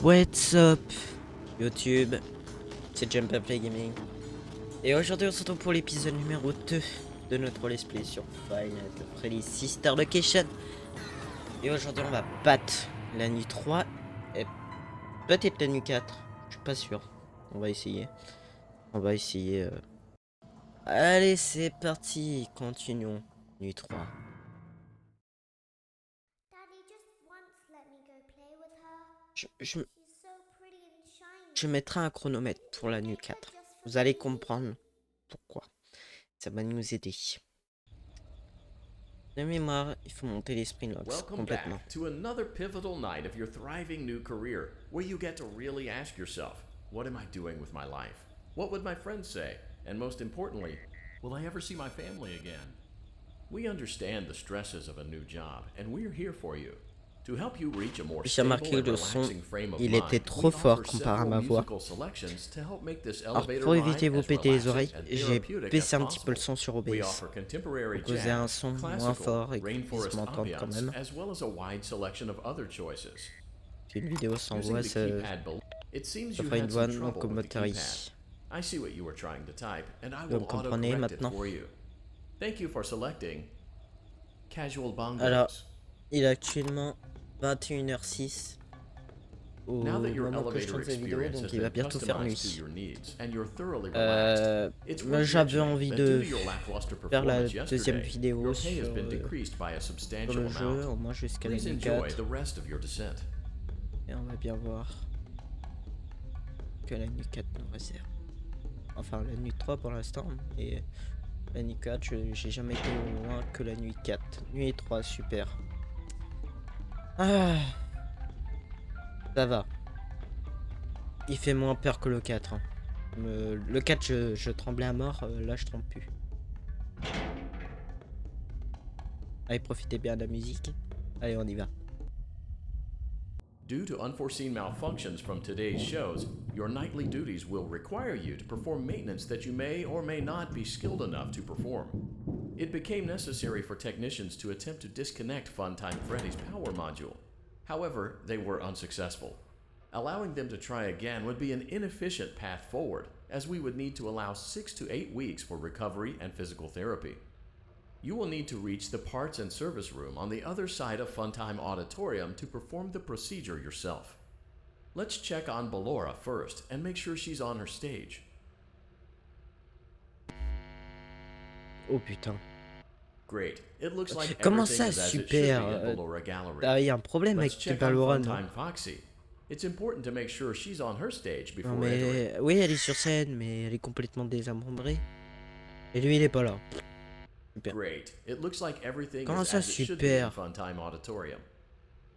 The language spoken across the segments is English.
What's up YouTube, c'est Play Gaming. Et aujourd'hui on se retrouve pour l'épisode numéro 2 de notre let's play sur Freddy Sister Location. Et aujourd'hui on va battre la nuit 3 et peut-être la nuit 4, je suis pas sûr. On va essayer. Allez c'est parti, continuons. Nuit 3. Je mettrai un chronomètre pour la nuit 4. Vous allez comprendre pourquoi. Ça va nous aider. De mémoire, il faut monter les Springlocks complètement. Back to another pivotal night of your thriving new career, where you get to really ask yourself, what am I doing with my life? What would my friends say? And most importantly, will I ever see my family again? We understand the stresses of a new job, and we're here for you. To help you reach a more J'ai remarqué que le son, il était trop fort comparé à ma voix. Alors pour éviter de vous péter les oreilles, j'ai baissé un petit peu le son sur OBS. Pour causer un son moins fort et qu'ils puissent m'entendre quand même. C'est une vidéo sans voix, ça fera une voix non commentary. Vous me comprenez maintenant? Alors, il est actuellement 21h06 au moment que je tourne cette vidéo, donc il va bientôt faire nuit. J'avais envie de faire la deuxième vidéo sur le jeu, au moins jusqu'à la nuit 4. Et on va bien voir que la nuit 4 nous réserve. Enfin la nuit 3 pour l'instant, et la nuit 4, j'ai jamais été au moins que la nuit 4. Nuit 3, super. Ah, ça va. Il fait moins peur que le 4. Hein. Le 4, je tremblais à mort. Là, je tremble plus. Allez, profitez bien de la musique. Allez, on y va. Due to unforeseen malfunctions from today's shows, your nightly duties will require you to perform maintenance that you may or may not be skilled enough to perform. It became necessary for technicians to attempt to disconnect Funtime Freddy's power module. However, they were unsuccessful. Allowing them to try again would be an inefficient path forward, as we would need to allow 6 to 8 weeks for recovery and physical therapy. You will need to reach the parts and service room on the other side of Funtime Auditorium to perform the procedure yourself. Let's check on Ballora first and make sure she's on her stage. Oh putain. Great. It looks like Comment everything ça, is as it should super be at Ballora Gallery. Ah, y a un problème Let's avec check on Ballora, non? Funtime Foxy. It's important to make sure she's on her stage before Non mais entering. oui, elle est sur scène, mais elle est complètement désambrée. Et lui, il est pas là. Super. Great. It looks like everything Comment is ça, as it should be in super? Funtime Auditorium.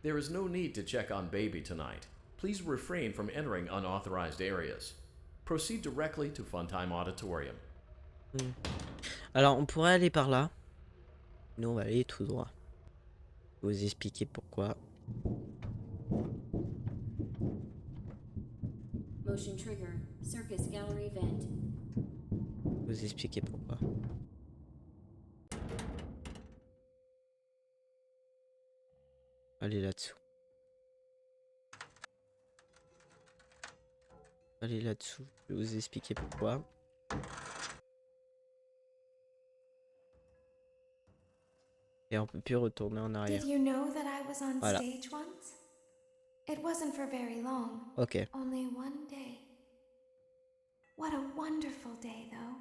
There is no need to check on Baby tonight. Please refrain from entering unauthorized areas. Proceed directly to Funtime Auditorium. Alors, on pourrait aller par là. Nous, on va aller tout droit. Je vais vous expliquer pourquoi. Motion trigger, circus gallery vent. Je vais vous expliquer pourquoi. Allez là-dessous. Allez là-dessous. Je vais vous expliquer pourquoi. Et on peut plus retourner en arrière. Did you know that I was on Voilà. stage once? It wasn't for very long. Ok. Only one day. What a wonderful day, though.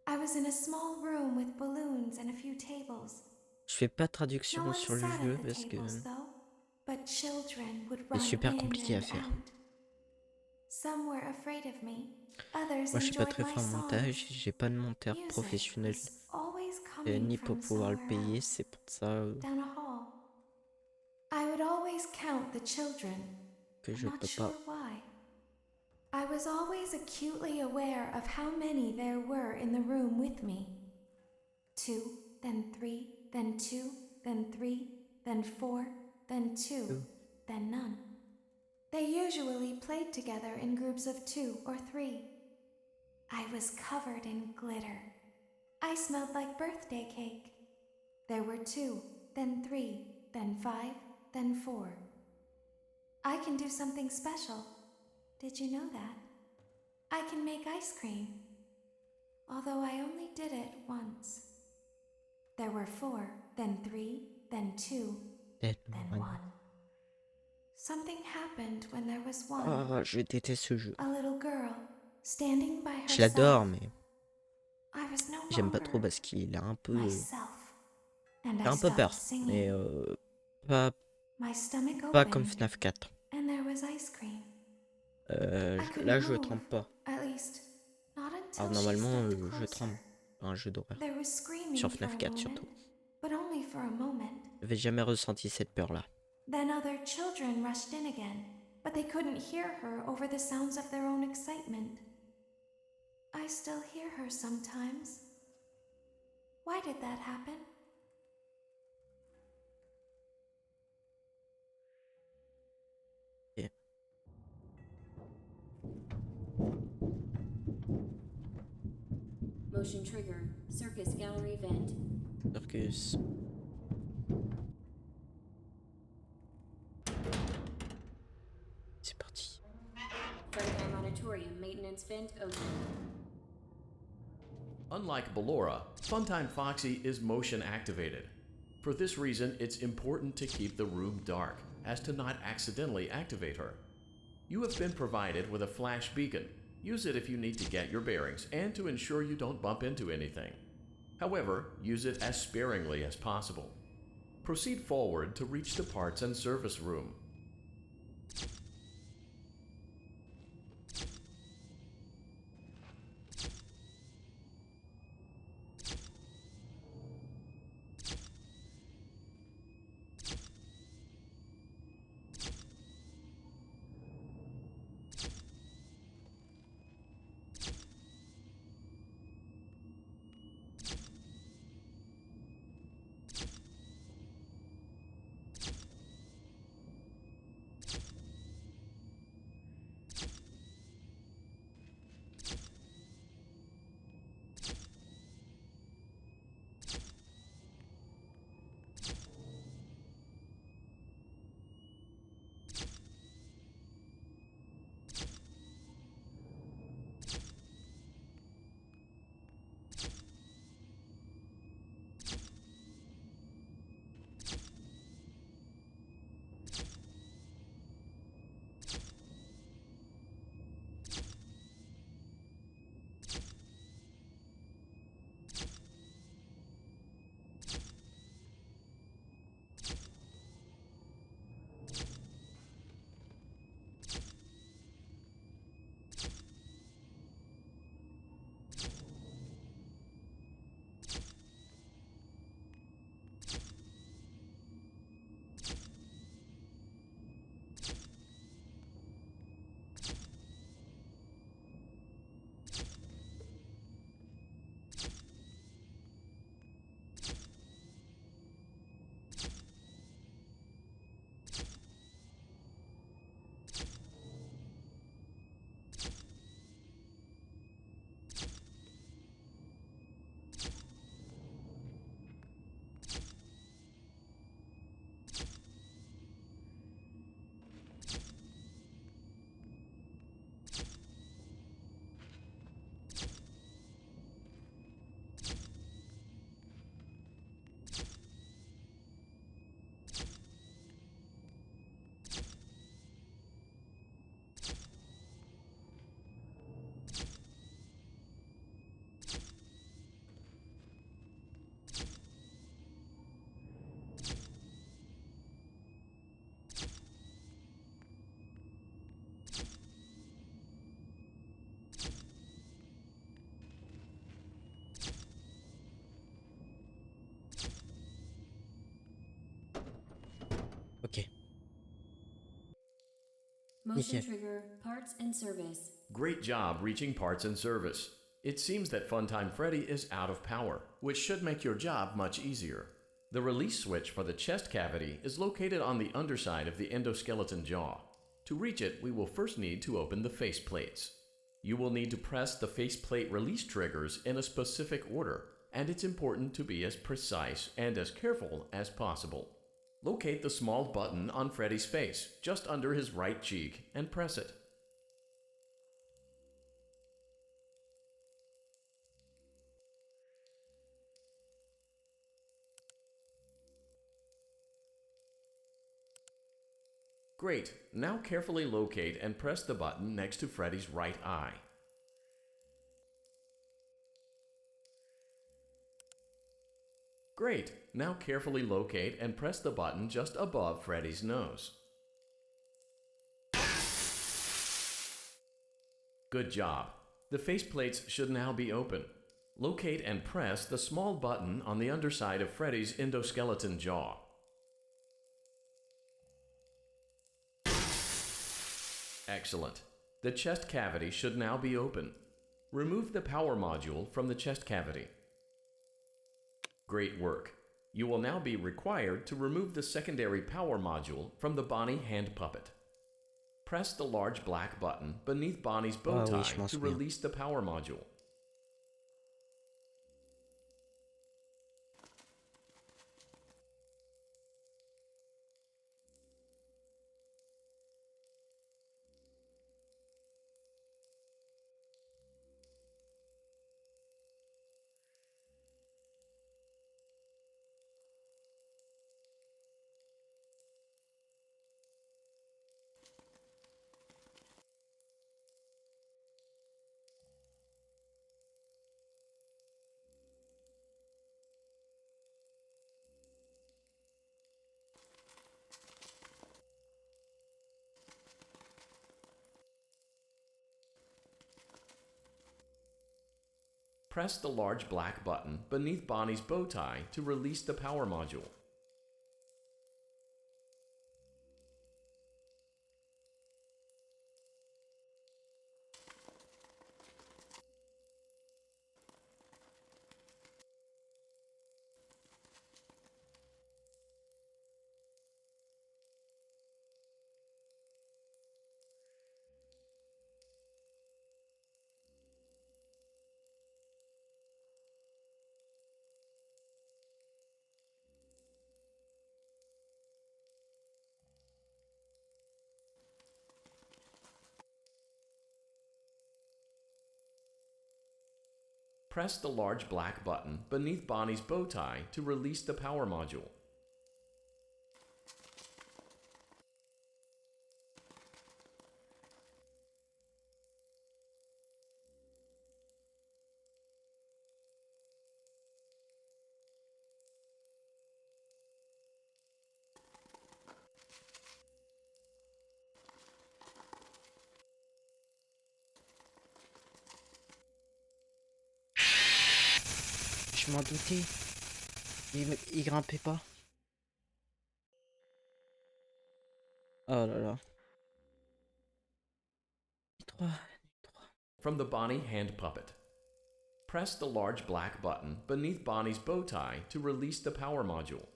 I was in a small room with balloons and a few tables. Je fais pas de No traduction one sur le sat jeu at the parce que tables, though, but children would c'est run super in compliqué à and faire. out. Some were afraid of me. Others Moi, je suis pas enjoyed très my fort en montage. songs. J'ai pas de monteur Music professionnel was always coming ni pour from pouvoir le somewhere payer. else. C'est pour ça Down a hall. I would always count the children. que I'm je not peux sure pas. why. I was always acutely aware of how many there were in the room with me. 2, then 3, then 2, then 3, then 4, then 2, then none. They usually played together in groups of 2 or 3. I was covered in glitter. I smelled like birthday cake. There were 2, then 3, then 5, then 4. I can do something special. Did you know that? I can make ice cream. Although I only did it once. There were 4, then 3, then 2, then 1. Something happened when there was 1. Oh, je déteste ce jeu. A little girl standing by herself. Je l'adore, mais I was no j'aime pas trop longer parce qu'il a un peu... myself. And J'ai I un peu peur, stopped mais singing. pas, My stomach pas comme opened, FNAF 4. and there was ice cream. I Là, couldn't je move, tremble pas. At least, not until Alors she normalement, stepped je closer. tremble. Un jeu d'horreur. There was screaming Sur for FNAF a 4 moment, surtout. but only for a moment. J'avais jamais ressenti cette peur-là. Then other children rushed in again, but they couldn't hear her over the sounds of their own excitement. I still hear her sometimes. Why did that happen? Ok. Motion trigger, circus gallery vent. Circus. C'est parti. Freddy animatronic maintenance vent open. Unlike Ballora, Funtime Foxy is motion activated. For this reason, it's important to keep the room dark, as to not accidentally activate her. You have been provided with a flash beacon. Use it if you need to get your bearings and to ensure you don't bump into anything. However, use it as sparingly as possible. Proceed forward to reach the parts and service room. Ok. Motion Nickel. trigger, parts and service. Great job reaching parts and service. It seems that Funtime Freddy is out of power, which should make your job much easier. The release switch for the chest cavity is located on the underside of the endoskeleton jaw. To reach it, we will first need to open the face plates. You will need to press the faceplate release triggers in a specific order, and it's important to be as precise and as careful as possible. Locate the small button on Freddy's face, just under his right cheek, and press it. Great. Now carefully locate and press the button next to Freddy's right eye. Great. Now carefully locate and press the button just above Freddy's nose. Good job. The faceplates should now be open. Locate and press the small button on the underside of Freddy's endoskeleton jaw. Excellent. The chest cavity should now be open. Remove the power module from the chest cavity. Great work. You will now be required to remove the secondary power module from the Bonnie hand puppet. Press the large black button beneath Bonnie's bow tie to release the power module. Press the large black button beneath Bonnie's bow tie to release the power module. Press the large black button beneath Bonnie's bow tie to release the power module. Je m'en doutais. Il grimpait pas. Oh là là. 3. From the Bonnie hand puppet. Press the large black button beneath Bonnie's bow tie to release the power module.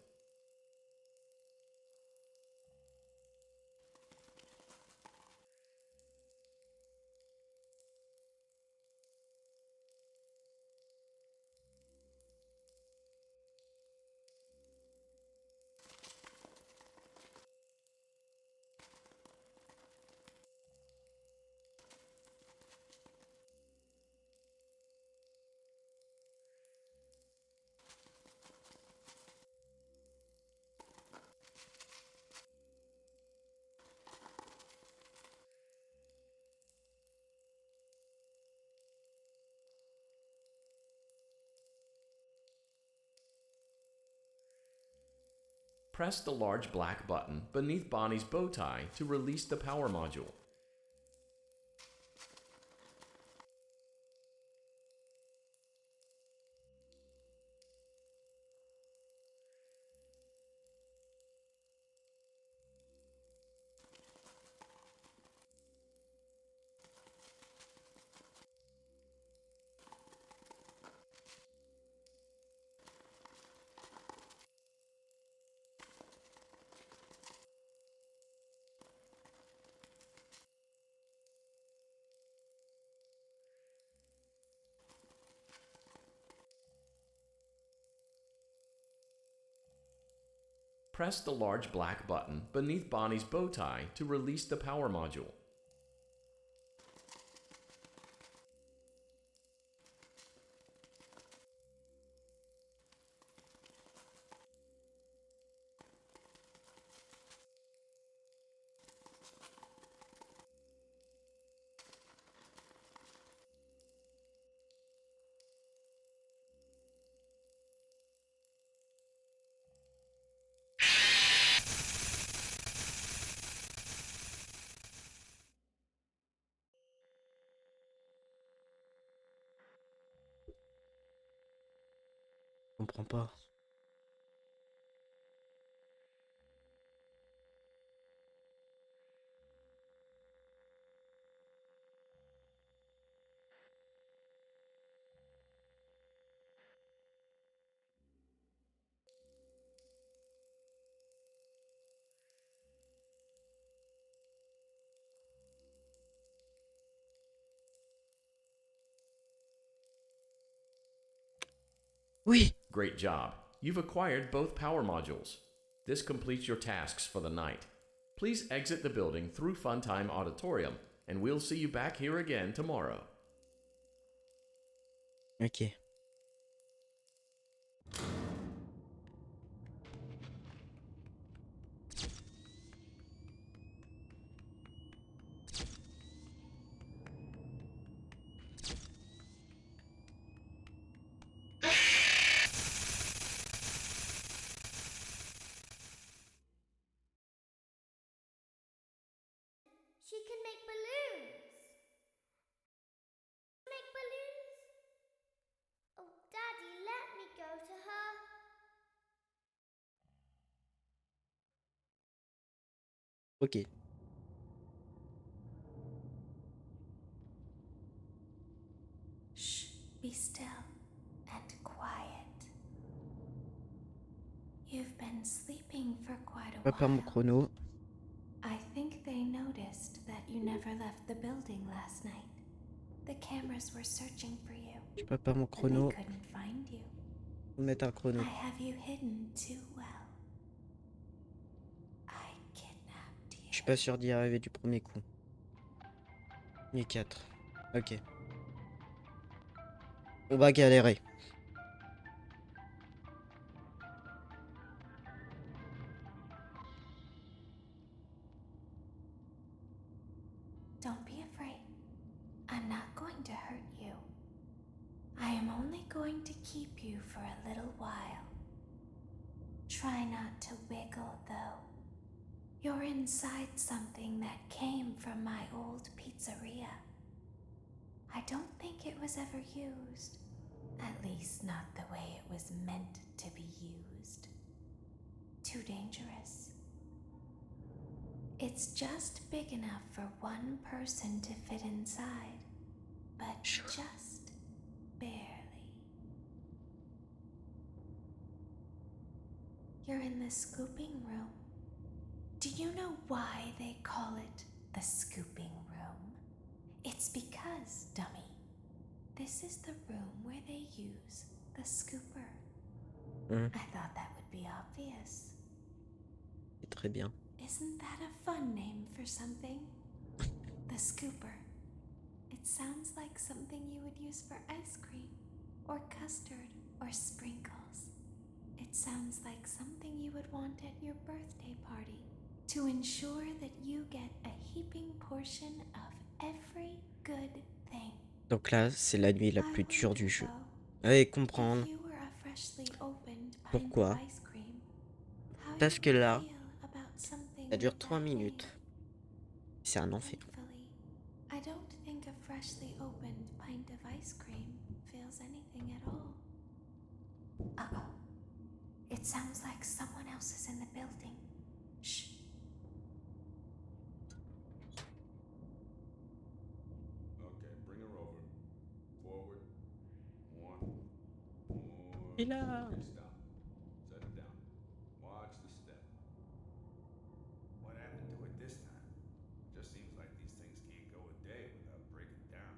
Press the large black button beneath Bonnie's bow tie to release the power module. Press the large black button beneath Bonnie's bow tie to release the power module. Je comprends pas. Oui. Great job. You've acquired both power modules. This completes your tasks for the night. Please exit the building through Funtime Auditorium, and we'll see you back here again tomorrow. Ok. She can make balloons. Make balloons? Oh, Daddy, let me go to her. Ok. Shh, be still and quiet. You've been sleeping for quite a Prépare mon while. chrono. I think they noticed that you never left the building last night. The cameras were searching for you, Je prépare mon but chrono. they couldn't find you. Faut mettre un chrono. I have you hidden too well. I kidnapped you. Je suis pas sûr d'y arriver du premier coup. Ni 4. Ok. On va galérer. Don't be afraid. I'm not going to hurt you. I am only going to keep you for a little while. Try not to wiggle, though. You're inside something that came from my old pizzeria. I don't think it was ever used. At least not the way it was meant to be used. Too dangerous. It's just big enough for one person to fit inside, but just barely. You're in the scooping room. Do you know why they call it the scooping room? It's because, dummy, this is the room where they use the scooper. I thought that would be obvious. C'est très bien. Isn't that a fun name for something? The scooper. It sounds like something you would use for ice cream, or custard, or sprinkles. It sounds like something you would want at your birthday party to ensure that you get a heaping portion of every good thing. Donc là, c'est la nuit la plus dure du jeu. Allez comprendre pourquoi. Parce que là, ça dure 3 minutes. C'est un enfer. I don't think a freshly opened pint of ice cream feels anything at all. Uh-oh. It sounds like someone else is in the building. Shh. Okay, bring her over. Forward. One. More. Et là. Okay, stop. Set it down. Watch the step. What happened to it this time? Just seems like these things can't go a day without breaking down.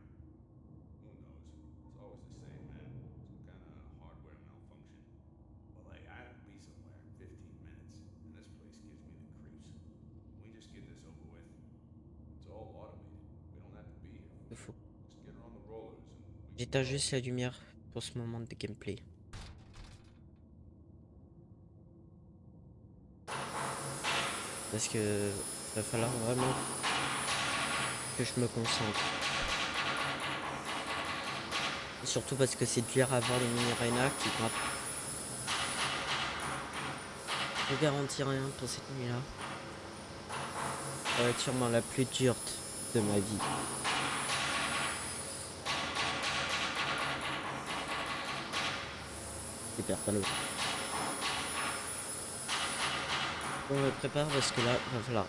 Who knows? It's always the same, man. Some kind of hardware malfunction. Well, hey, I have to be somewhere in 15 minutes, and J'éteins juste la lumière pour ce moment de gameplay. Parce que va falloir vraiment que je me concentre. Et surtout parce que c'est dur à voir les mini-arenas qui grappent. Je garantis rien pour cette nuit-là. Ça va être sûrement la plus dure de ma vie. Super pas l'autre. On me prépare parce que là, va falloir.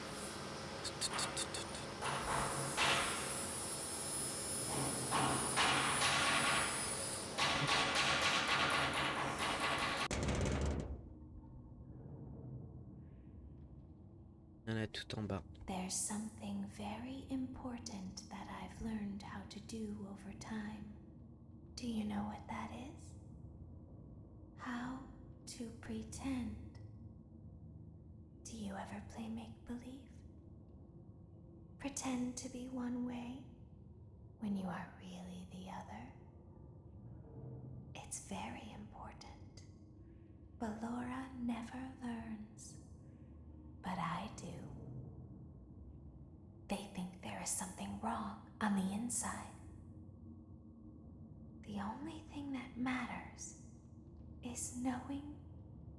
Il y en a tout en bas. There's something very important that I've learned how to do over time. Do you know what that is? How to pretend. Do you ever play make-believe? Pretend to be one way when you are really the other. It's very important. But Laura never learns. But I do. They think there is something wrong on the inside. The only thing that matters is knowing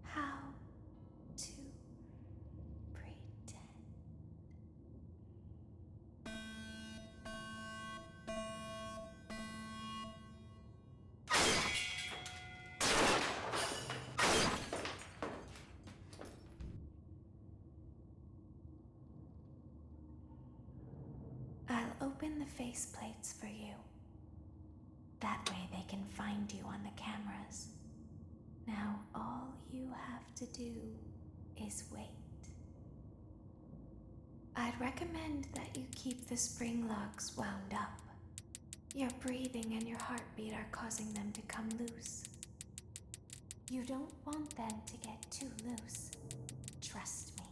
how to pretend. I'll open the faceplates for you. That way they can find you on the cameras. Now all you have to do is wait. I'd recommend that you keep the Springlocks wound up. Your breathing and your heartbeat are causing them to come loose. You don't want them to get too loose. Trust me.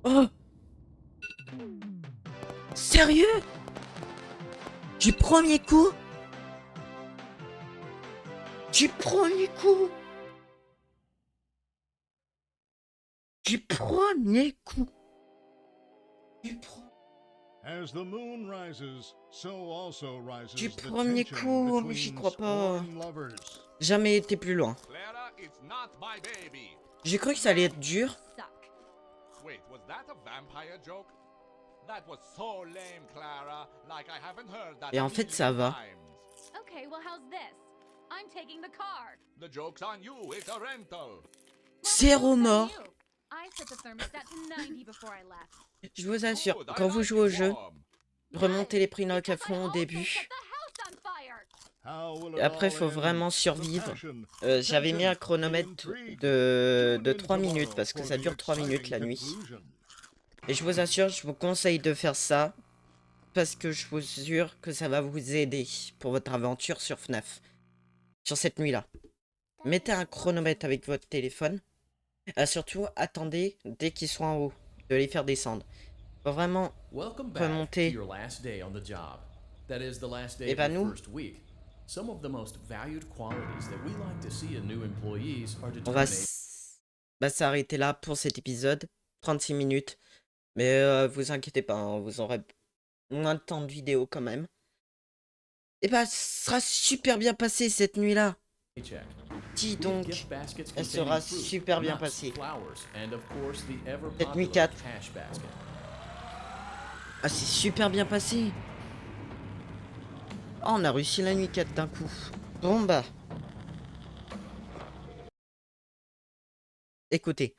Oh! Sérieux? Du premier coup? Du premier coup? Du premier coup? Du premier coup, mais j'y crois pas. Jamais été plus loin. Clara, it's not my baby. J'ai cru que ça allait être dur. Suck. Wait, was that a vampire joke? That was so lame, Clara. Like I haven't heard that. Et en fait, ça va. Okay, well, how's this? I'm taking the car. The joke's on you. It's a rental. Zéro mort. I set the thermostat to 90 before I left. Je vous assure, Good, I quand vous like jouez au it jeu, warm. remontez les prix à fond au début. Et après, il faut vraiment survivre. J'avais mis un chronomètre de 3 minutes parce que ça dure 3 minutes la nuit. Et je vous assure, je vous conseille de faire ça parce que je vous jure que ça va vous aider pour votre aventure sur FNAF. Sur cette nuit-là. Mettez un chronomètre avec votre téléphone. Surtout, attendez dès qu'ils sont en haut, de les faire descendre. Faut vraiment remonter. Et bah nous, on va s'arrêter là pour cet épisode. 36 minutes. Mais vous inquiétez pas, hein, vous aurez moins de temps de vidéo quand même. Et bah, ça sera super bien passé cette nuit-là. Dis donc, elle sera super bien passée. Cette nuit 4. Ah, c'est super bien passé. Oh, on a réussi la nuit 4 d'un coup. Bon bah. Écoutez,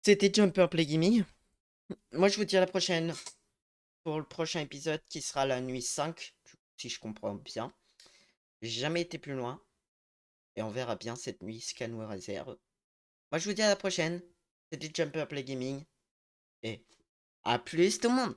c'était Jumper Play Gaming. Moi, je vous dis à la prochaine pour le prochain épisode qui sera la nuit 5, si je comprends bien. J'ai jamais été plus loin. Et on verra bien cette nuit ce qu'elle nous réserve. Moi, je vous dis à la prochaine. C'était Jumper Play Gaming. Et à plus tout le monde.